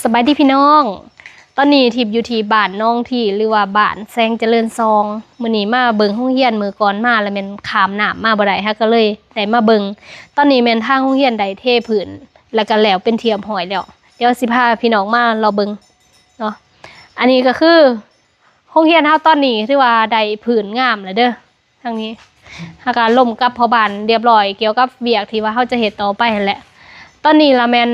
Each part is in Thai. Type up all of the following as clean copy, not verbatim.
สบายดีพี่น้องตอนนี้ทิพย์อยู่ที่บ้านน้องที่หรือว่าบ้านแซงเจริญซองมื้อนี้มาเบิ่งโรงเรียนมื้อก่อนมาแล้วแม่นข้ามน้ำมาบ่ได้ฮะก็เลยได้มาเบิ่งตอนนี้แม่นทางโรงเรียนได้เทพื้นแล้วก็แล้วเป็นเทียมห้อยแล้วเดี๋ยวสิพาพี่น้องมาเราเบิ่งเนาะอันนี้ก็คือโรงเรียนเฮาตอนนี้ถือว่าได้พื้นงามแล้วเด้อทางนี้หาการล่มกับพ่อบ้านเรียบร้อยเกี่ยวกับเวียกที่ว่าเฮาจะเฮ็ดต่อไปนั่นแหละตอนนี้ละแม่น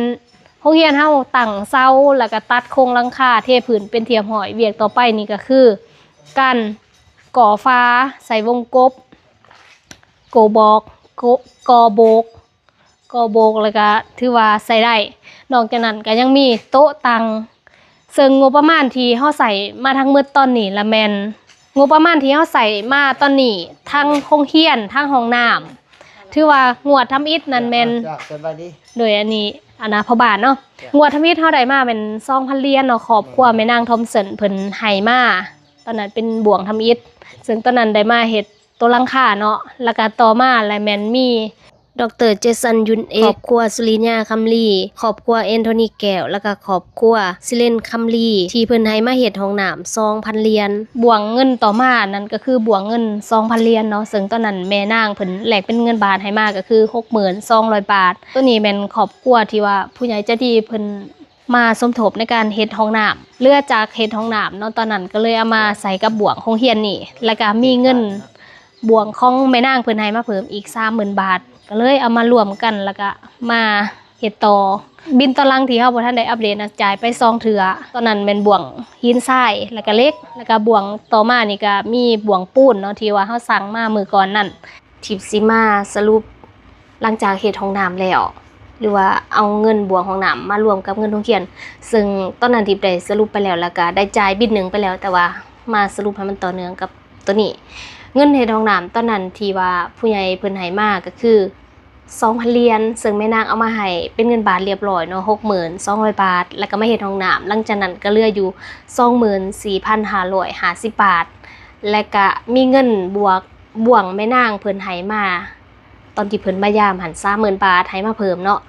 โรงเรียนเฮาตั้งเสาแล้วก็ตัดโครงหลังคาเทพื้นเป็นเทียมหอยเวียกต่อไปนี่ก็คือการก่อฟ้าใส่วงกบโกบอกกอโบกแล้วก็ถือว่าใส่ได้นอกจากนั้นก็ยังมีโต๊ะตังซึ่งงบประมาณที่เฮาใส่มาทั้งหมดตอนนี้ละแม่นงบประมาณที่เฮาใส่มาตอนนี้ทั้งโรงเรียนทั้งห้องน้ำถือว่างวดทำอิฐนั่นแม่นโดยอันนี้พ่อบ้านเนาะงวดทำอิฐเฮาได้มาเป็น 2,000 เหรียญเนาะครอบครัวแม่นางทอมสันเพิ่นให้มาตอนนั้นเป็นบ่วงทำอิฐซึ่งตอนนั้นได้มาเฮ็ดตัวหลังคาเนาะแล้วก็ต่อมาแล้วแม่นมีดร.เจสันยุนเอกครอบครัวสุริญญาคัมลีครอบครัวแอนโทนีแก้วแล้วก็ครอบครัวซิเลนคัมลีที่เพิ่นให้มาเฮ็ดห้องน้ำ 2,000 เหรียญบ่วงเงินต่อมานั่นก็คือบ่วงเงิน 2,000 เหรียญเนาะซึ่งตอนนั้นแม่นางเพิ่นแลกเป็นเงินบาทให้มาก็คือ 62,000 บาทตัวนี้แม่นครอบครัวที่ว่าผู้ใหญ่ใจดีเพิ่นมาสมทบในการเฮ็ดห้องน้ำเลือจากเฮ็ดห้องน้ำเนาะตอนนั้นก็เลยเอามาใส่กับบ่วงโรงเรียนนี่แล้วก็มีเงินบ่วงของแม่นางเพิ่นให้มาเพิ่มอีก 30,000 บาทก็เลยเอามารวมกันแล้วก็มาเฮ็ดต่อบินตารางที่เฮาบ่ทันได้อัปเดตนะจ่ายไป2เทื่อตอนนั้นเป็นบ่วงหินทรายแล้วก็เหล็กแล้วก็บ่วงต่อมานี่ก็มีบ่วงปูนเนาะที่ว่าเฮาสั่งมามื้อก่อนนั่นทิปสิมาสรุปหลังจากเฮ็ดห้องน้ำแล้วหรือว่าเอาเงินบ่วงห้องน้ำมารวมกับเงินโรงเรียนซึ่งตอนนั้นทิปได้สรุปไปแล้วแล้วก็ได้จ่ายบิลนึงไปแล้วแต่ว่ามาสรุปให้มันต่อเนื่องกับตัวนี้เงินเฮ็ดห้องน้ำตอนนั้นที่ว่าผู้ใหญ่เพิ่นให้มาก็คือ 2,000 เหรียญซึ่งแม่นางเอามาให้เป็นเงินบาทเรียบร้อยเนาะ 62,000 บาทแล้วก็มาเฮ็ดห้องน้ำหลังจากนั้นก็เหลืออยู่ 24,550 บาทและก็มีเงินบ่วงแม่นางเพิ่นให้มาตอนที่เพิ่นมายามหัน 30,000 บาทให้มาเพิ่มเนาะ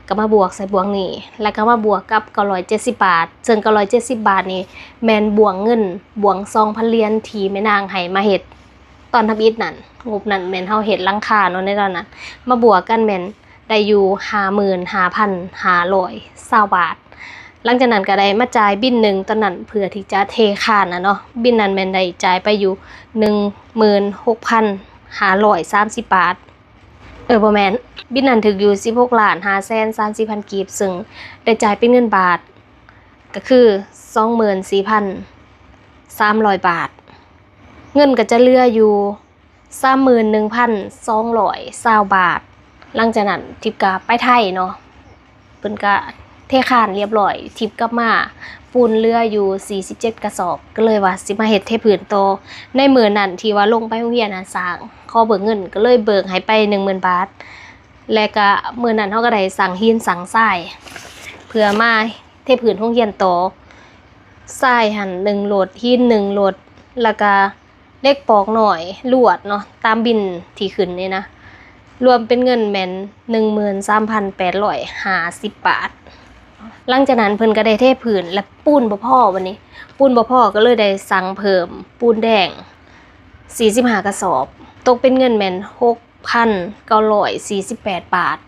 ก็มาบวกใส่บ่วงนี้แล้วก็มาบวกกับ970 บาทซึ่ง970 บาทนี่แม่นบ่วงเงินบ่วง 2,000 เหรียญที่แม่นางให้มาเฮ็ดตอนทำอิฐนั่นงบนั่นแม่นเฮาเฮ็ดหลังคาเนาะในตอนนั้นมาบวกกันแม่นได้อยู่ 55,520 บาทหลังจากนั้นก็ได้มาจ่ายบิลนึงตอนนั้นเพื่อที่จะเทคานน่ะเนาะบิลนั้นแม่นได้จ่ายไปอยู่ 16,530 บาทบ่แม่นบิลนั้นถึกอยู่ 16,530,000 กีบซึ่งได้จ่ายเป็นเงินบาทก็คือ 24,300 บาทเงินก็จะเหลืออยู่ 31,220 บาทหลังจากนั้นทิพย์ก็ไปไทยเนาะเพิ่นก็เทคานเรียบร้อยทิพย์กลับมาปูนเหลืออยู่47 กระสอบก็เลยว่าสิมาเฮ็ดเทพื้นโตในมื้อนั้นที่ว่าลงไปโรงเรียนน่ะสร้างขอเบิกเงินก็เลยเบิกให้ไป 10,000 บาทและก็มื้อนั้นเฮาก็ได้สั่งหินสั่งทรายเพื่อมาเทพื้นโรงเรียนโตทรายหั่น1โหลดหิน1โหลดแล้วก็เลขปอกหน่อยลวดเนาะตามบินที่ขึ้นนี่นะรวมเป็นเงินแม่น 13,850 บาทหลังจากนั้นเพิ่นก็ได้เทพื้นและปูนบ่พอวันนี้ปูนบ่พอก็เลยได้สั่งเพิ่มปูนแดง45 กระสอบตกเป็นเงินแม่น 6,948 บาท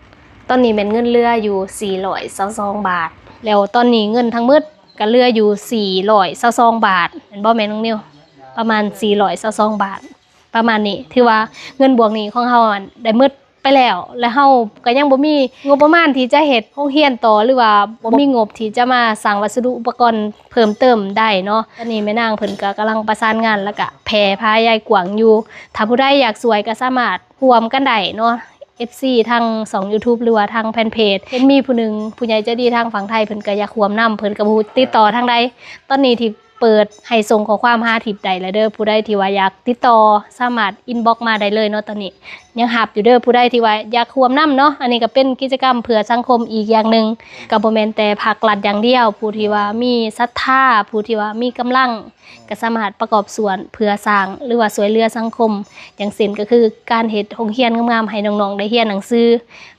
ตอนนี้แม่นเงินเหลืออยู่422 บาทแล้วตอนนี้เงินทั้งหมดก็เหลืออยู่422 บาทแม่นบ่แม่นน้องนิวประมาณ422 บาทประมาณนี้ถือว่าเงินบวกนี้ของเฮาได้หมดไปแล้วและเฮาก็ยังบ่มีงบประมาณที่จะเฮ็ดโรงเรียนต่อหรือว่าบ่มีงบที่จะมาสร้างวัสดุอุปกรณ์เพิ่มเติมได้เนาะตอนนี้แม่นางเพิ่นก็กำลังประสานงานแล้วก็แผ่พายายกวางอยู่ถ้าผู้ใดอยากสวยก็สามารถร่วมกันได้เนาะFC ทาง2 YouTube หรือว่าทางแฟนเพจเห็นมีผู้หนึงผู้ใหญ่ใจดีทางฝั่งไทยเพิ่นก็อยากร่วมนำเพิ่นก็บ่ฮู้ติดต่อทางใดตอนนี้ที่ เปิดให้ส่งข้อความหาทิปใดแล้วเด้อผู้ใดที่ว่าอยากติดต่อสามารถอินบ็อกมาได้เลยเนาะตอนนี้ยังหับอยู่เด้อผู้ใดที่ว่าอยากร่วมนำเนาะอันนี้ก็เป็นกิจกรรมเพื่อสังคมอีกอย่างนึงก็บ่แม่นแต่ภาครัฐอย่างเดียวผู้ที่ว่ามีศรัทธาผู้ที่ว่ามีกำลังก็สามารถประกอบส่วนเพื่อสร้างหรือว่าช่วยเหลือสังคมอย่างเช่นก็คือการเฮ็ดโรงเรียนงามๆให้น้องๆได้เรียนหนังสือ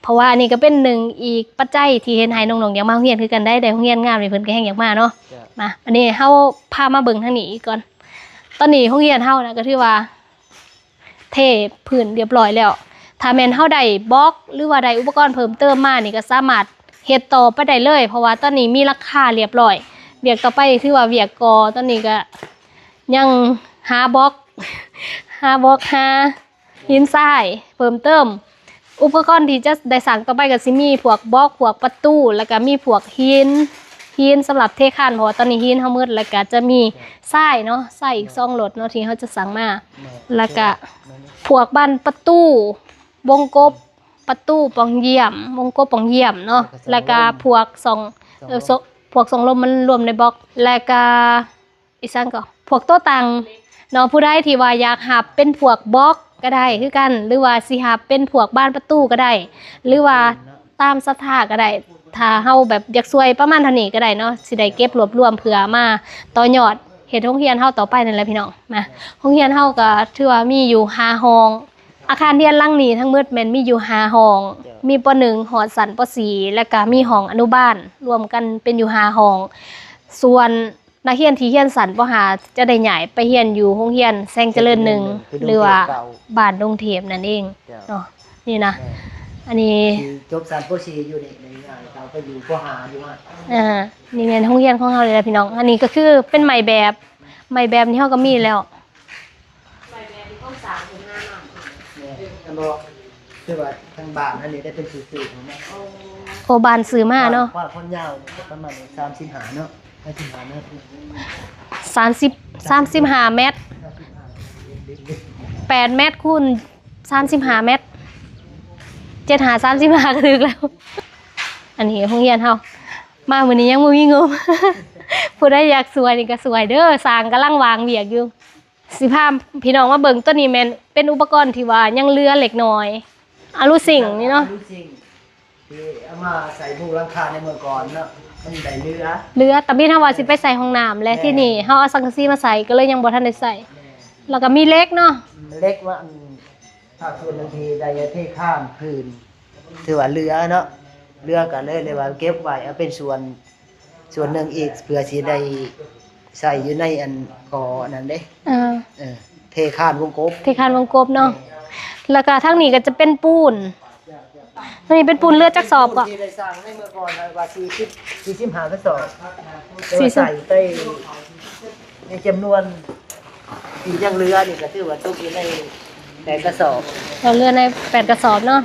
เพราะว่าอันนี้ก็เป็นหนึ่งอีกปัจจัยที่เฮ็ดให้น้องๆอยากมาโรงเรียนคือกันได้โรงเรียนงามนี่เพิ่นก็แฮงอยากมาเนาะมาอันนี้เฮาพามาเบิ่งทางนี้อีกก่อนตอนนี้โรงเรียนเฮานะก็ถือว่าเทพื้นเรียบร้อยแล้วถ้าแม่นเฮาได้บล็อกหรือว่าได้อุปกรณ์เพิ่มเติมมานี่ก็สามารถเฮ็ดต่อไปได้เลยเพราะว่าตอนนี้มีราคาเรียบร้อยเวียกต่อไปถือว่าเวียกกอตอนนี้ก็ยังหาบล็อกหาหินทรายเพิ่มเติมอุปกรณ์ที่จะได้สั่งต่อไปก็สิมีพวกบล็อกพวกประตูแล้วก็มีพวกหินสำหรับเทคานเพราะว่าตอนนี้หินเฮามืดแล้วก็จะมีทรายเนาะทรายอีก2โหลดเนาะที่เฮาจะสั่งมาแล้วก็พวกบ้านประตูวงกบประตูปองเยี่ยมวงกบปองเยี่ยมเนาะแล้วก็พวกพวก2ลมมันรวมในบล็อกแล้วก็อีกซั่นก็พวกโต๊ะตังเนาะผู้ใดที่ว่าอยากหับเป็นพวกบล็อกก็ได้คือกันหรือว่าสิหับเป็นพวกบ้านประตูก็ได้หรือว่าตามศรัทธาก็ได้ถ้าเฮาแบบอยากช่วยประมาณเท่านี้ก็ได้เนาะสิได้เก็บรวบรวมเพื่อมาต่อยอดเฮ็ดโรงเรียนเฮาต่อไปนั่นแหละพี่น้องมาโรงเรียนเฮาก็ถือว่ามีอยู่5ห้องอาคารเรียนหลังนี้ทั้งหมดแม่นมีอยู่5ห้องมีป .1 ฮอดชั้นป .4 แล้วก็มีห้องอนุบาลรวมกันเป็นอยู่5ห้องส่วนนักเรียนที่เรียนชั้นป .5 จะได้ย้ายไปเรียนอยู่โรงเรียนแสงเจริญ1หรือว่าบ้านดงเทพนั่นเองเนาะนี่นะอันนี้จบ3ป .4 อยู่ในเราไปอยู่ป .5 อยู่นี่แม่นโรงเรียนของเฮาเลยล่ะพี่น้องอันนี้ก็คือเป็นใหม่แบบนี่เฮาก็มีแล้วใหม่แบบที่ต้องสร้างขึ้นมาเนาะอันบ่คือว่าทางบ้านอันนี้ได้เป็นสื่อของแม่โอบ้านซื้อมาเนาะว่าคนยาวประมาณ35เนาะ35เมตร35เมตร8เมตรคูณ35เมตร735ก็ถึกแล้วอันนี้โรงเรียนเฮามามื้อนี้ยังบ่มีงบ ผู้ใดอยากสวยนี่ก็สวยเด้อสร้างกำลังวางเวียกอยู่สิพาพี่น้องมาเบิ่งตัวนี้แม่นเป็นอุปกรณ์ที่ว่ายังเหลือเล็กน้อยอลูซิงนี่เนาะอลูซิงที่เอามาใส่มุงหลังคาในเมื่อก่อนเนาะมันได้เรือแต่พี่ถ้าว่าสิไปใส่ห้องน้ำและที่นี่เฮาเอาสังกะสีมาใส่ก็เลยยังบ่ทันได้ใส่แล้วก็มีเล็กเนาะเล็กว่าถ้าส่วนบางทีได้เทข้ามพื้นถือว่าเรือเนาะเรือก็เลยว่าเก็บไว้เอาเป็นส่วนหนึ่งอีกเพื่อสิได้ใส่อยู่ในอันก่อนั่นเด้เทคานวงกบเนาะแล้วก็ทางนี้ก็จะเป็นปูนนี่เป็นปูนเลือดจักสอบก็ที่ได้สร้างในเมื่อก่อนว่า45กระสอบใส่ไปในจำนวนที่ยังเรือนี่ก็ถือว่าตกอยู่ใน8กระสอบเราเรือใน8กระสอบเนาะ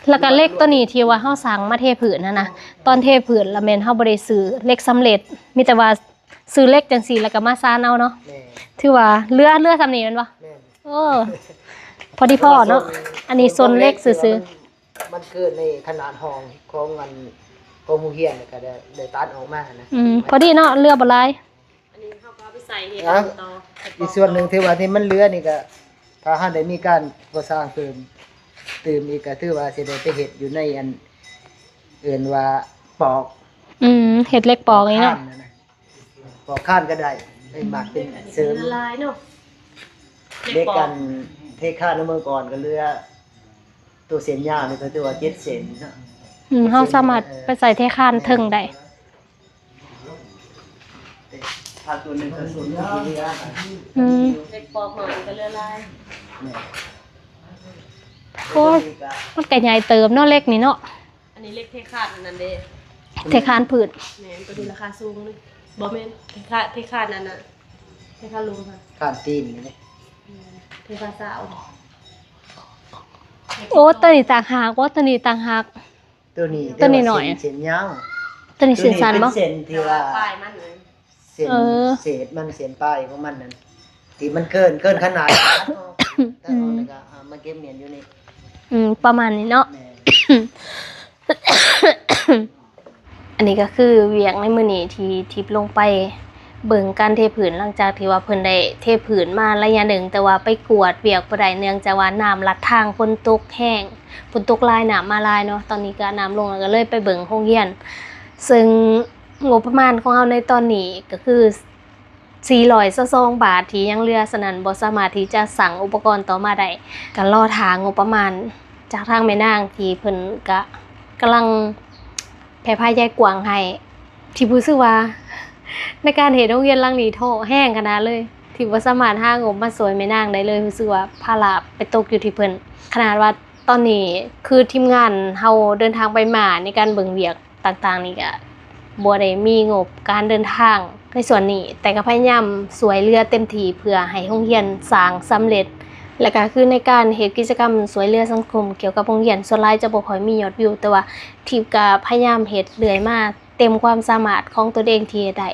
แล้วก็เล็กตัวนี้ที่ว่าเฮาสั่งมาเทผืนนะตอนเทผืนละแม่นเฮาบ่ได้ซื้อเล็กสำเร็จมีแต่ว่าซื้อเล็กจังซี่แล้วก็มาซ่านเอาเนาะถือว่าเรือซำนี้แม่นบ่พอดีพ่อเนาะอันนี้โซนเล็กซื่อๆมันเกิดในขนาดห้องของมันโรงเรียนก็ได้ตัดออกมานะพอดีเนาะเรือบ่หลายอันนี้เฮาก็เอาไปใส่เฮ็ดต่ออีกส่วนนึงที่ว่าที่มันเหลือนี่ก็ถ้าหาได้มีการก่อสร้างเติมอีกก็ถือว่าสิได้ไปเฮ็ดอยู่ในอันเอิ้นว่าปอกเฮ็ดเล็กปอกนี่เนาะปอกข้านก็ได้ให้หมักเป็นเสริมละลายเนาะเล็กกันเทข้านเมื่อก่อนก็เรือตัวเส้นยาวนี่ก็ถือว่า7เซนเนาะเฮาสามารถไปใส่เทคานถึงได้ถ้าตัวนึงก็ส่วนที่เรือเล็กปอกหน่อยก็ละลายโอ้มันก็ใหญ่เติมเนาะเล็กนี่เนาะอันนี้เล็กเทคานนั่นเด้เทคานผืนแม่นตัวนี้ราคาสูงเลยบ่แม่นเทคานนั่นน่ะเทคานลุงค่ะคานตีนนี่เทคานสาวโอ้ตัวนี้ต่างหากว่าตัวนี้ต่างหากตัวนี้หน่อยเส้นยาวตัวนี้เส้นสั้นบ่เส้นที่ว่าปลายมันเลยเส้นปลายของมันนั่นที่มันเกินขนาดแต่เอาแล้วก็มาเก็บเมียนอยู่นี่ประมาณนี้เนาะ อันนี้ก็คือเวียกในมื้อนี้ที่ทิปลงไปเบิ่งการเทผืนหลังจากที่ว่าเพิ่นได้เทผืนมาระยะหนึ่งแต่ว่าไปกวดเวียกบ่ได้เนื่องจากว่าน้ำลัดทางฝนตกแห้งฝนตกหลายน้ำมาหลายเนาะตอนนี้ก็น้ำลงแล้วก็เลยไปเบิ่งโรงเรียนซึ่งงบประมาณของเราในตอนนี้ก็คือ422 บาทที่ยังเหลือฉะนั้นบ่สามารถที่จะสั่งอุปกรณ์ต่อมาได้ก็รอทางงบประมาณจากทางแม่นางที่เพิ่นก็กำลังแผ่พายายกวางให้ที่รู้สึกว่าในการเฮ็ดโรงเรียนหลังนี้ท้อแห้งขนาดเลยที่บ่สามารถหางบมาสวยแม่นางได้เลยรู้สึกว่าภาระไปตกอยู่ที่เพิ่นขนาดว่าตอนนี้คือทีมงานเฮาเดินทางไปมาในการเบิ่งเวียกต่างๆนี่ก็บ่ได้มีงบการเดินทางในส่วนนี้แต่ก็พยายามสวยเรือเต็มที่เพื่อให้โรงเรียนสร้างสำเร็จและก็คือในการเฮ็ดกิจกรรมสวยเรือสังคมเกี่ยวกับโรงเรียนส่วนหลายจะบ่ค่อยมียอดวิวแต่ว่าทีมก็พยายามเฮ็ดเรื่อยมาเต็มความสามารถของตัวเองที่เฮ็ดได้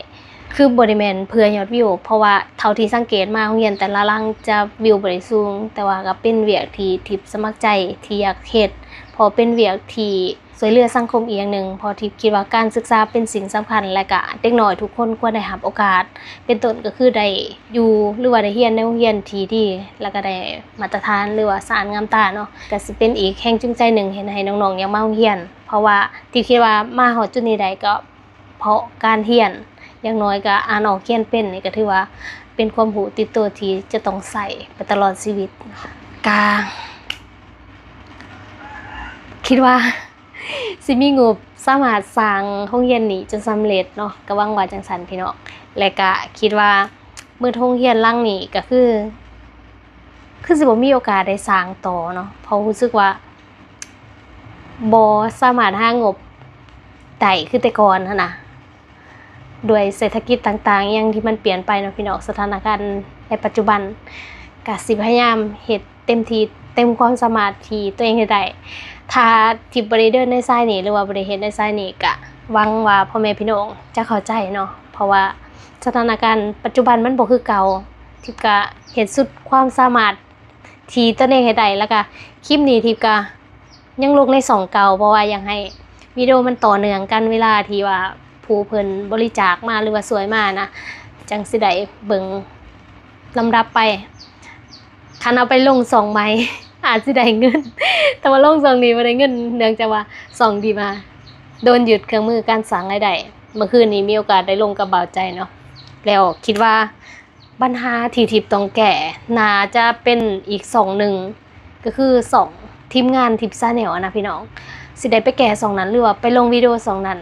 คือบ่ได้แม่นเพื่อยอดวิวเพราะว่าเท่าที่สังเกตมาโรงเรียนแต่ละหลังจะวิวบ่ได้สูงแต่ว่าก็เป็นเวียกที่ทิพย์สมัครใจที่อยากเฮ็ดเพราะเป็นเวียกที่สวยเรือสังคมอีกอย่างหนึ่งพอทิพย์คิดว่าการศึกษาเป็นสิ่งสำคัญและก็เด็กน้อยทุกคนควรได้รับโอกาสเป็นต้นก็คือได้อยู่หรือว่าได้เรียนในโรงเรียนที่ดีแล้วก็ได้มาตรฐานหรือว่าสะอาดงามตาเนาะก็สิเป็นอีกแรงจูงใจหนึ่งเห็นให้น้องๆอยากมาโรงเรียนเพราะว่าทิพย์คิดว่ามาฮอดจุดนี้ได้ก็เพราะการเรียนอย่างน้อยก็อ่านออกเขียนเป็นนี่ก็ถือว่าเป็นความรู้ติดตัวที่จะต้องใส่ไปตลอดชีวิตกาคิดว่าสิมีงบสามารถสร้างโรงเรียนนี้จนสำเร็จเนาะก็หวังว่าจังซั่นพี่น้องและก็คิดว่ามื้อโรงเรียนหลังนี้ก็คือสิบ่มีโอกาสได้สร้างต่อเนาะเพราะรู้สึกว่าบ่สามารถหางบได้คือแต่ก่อนหั้นน่ะด้วยเศรษฐกิจต่างๆอย่างที่มันเปลี่ยนไปเนาะพี่น้องสถานการณ์ในปัจจุบันก็สิพยายามเฮ็ดเต็มที่เต็มความสามารถที่ตัวเองเฮ็ดได้ถ้าทิพย์บ่ได้เดินในสายนี้หรือว่าบ่ได้เฮ็ดในสายนี้ก็หวังว่าพ่อแม่พี่น้องจะเข้าใจเนาะเพราะว่าสถานการณ์ปัจจุบันมันบ่คือเก่าทิพย์ก็เฮ็ดสุดความสามารถที่ตัวเองเฮ็ดได้แล้วก็คลิปนี้ทิพย์ก็ยังลงในช่องเก่าเพราะว่าอยากให้วิดีโอมันต่อเนื่องกันเวลาที่ว่าผู้เพิ่นบริจาคมาหรือว่าสวยมานะจังสิได้เบิ่งลำดับไปคันเอาไปลง2ใบอาจสิได้เงินแต่ว่าลง2นี้บ่ได้เงินเนื่องจากว่า2ดีมาโดนหยุดเครื่องมือการสร้างรายได้เมื่อคืนนี้มีโอกาสได้ลงกับบ่าวใจเนาะแล้วคิดว่าปัญหาที่ทิพย์ต้องแก้น่าจะเป็นอีก2นึงก็คือ2ทีมงานทิพย์ชาแนลนะพี่น้องสิได้ไปแก้2นั้นหรือว่าไปลงวิดีโอ2นั้น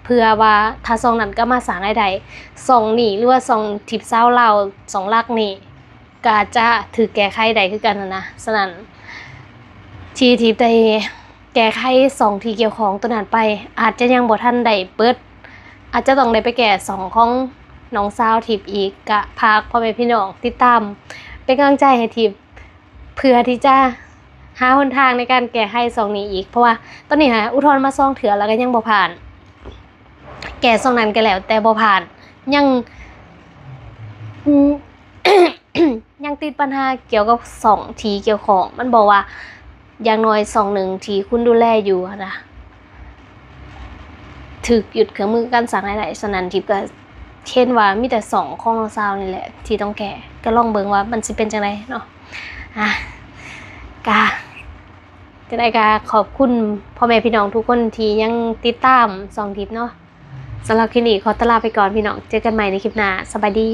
เพื่อว่าถ้า2นั้นก็มาสร้างรายได้2นี้หรือว่า2ทิพย์ชาวลาว2หลักนี้ก็จะถูกแก้ไขได้คือกันนะฉะนั้นที่ทิพย์ได้แก้ไข2ที่เกี่ยวของตัวนั้นไปอาจจะยังบ่ทันได้เปิดอาจจะต้องได้ไปแก้2ของน้องสาวทิพย์อีกก็ฝากพ่อแม่พี่น้องติดตามเป็นกำลังใจให้ทิพย์เพื่อที่จะหาหนทางในการแก้ไข2นี้อีกเพราะว่าตอนนี้อุทธรณ์มา2เทื่อแล้วก็ยังบ่ผ่านแก้2นั้นก็แล้วแต่บ่ผ่านยัง ยังติดปัญหาเกี่ยวกับ2ที่เกี่ยวของมันบอกว่าอย่างน้อย2นึงที่คุณดูแลอยู่นะถูกหยุดเครื่องมือการสร้างรายได้ฉะนั้นทิพย์ก็เช่นว่ามีแต่2ของซาวนี่แหละที่ต้องแก้ก็ลองเบิ่งว่ามันสิเป็นจังไดเนาะจะได้ก็ขอบคุณพ่อแม่พี่น้องทุกคนที่ยังติดตาม2ทิพย์เนาะสำหรับคลิปนี้ขอตวลาไปก่อนพี่น้องเจอกันใหม่ในคลิปหน้าสบายดี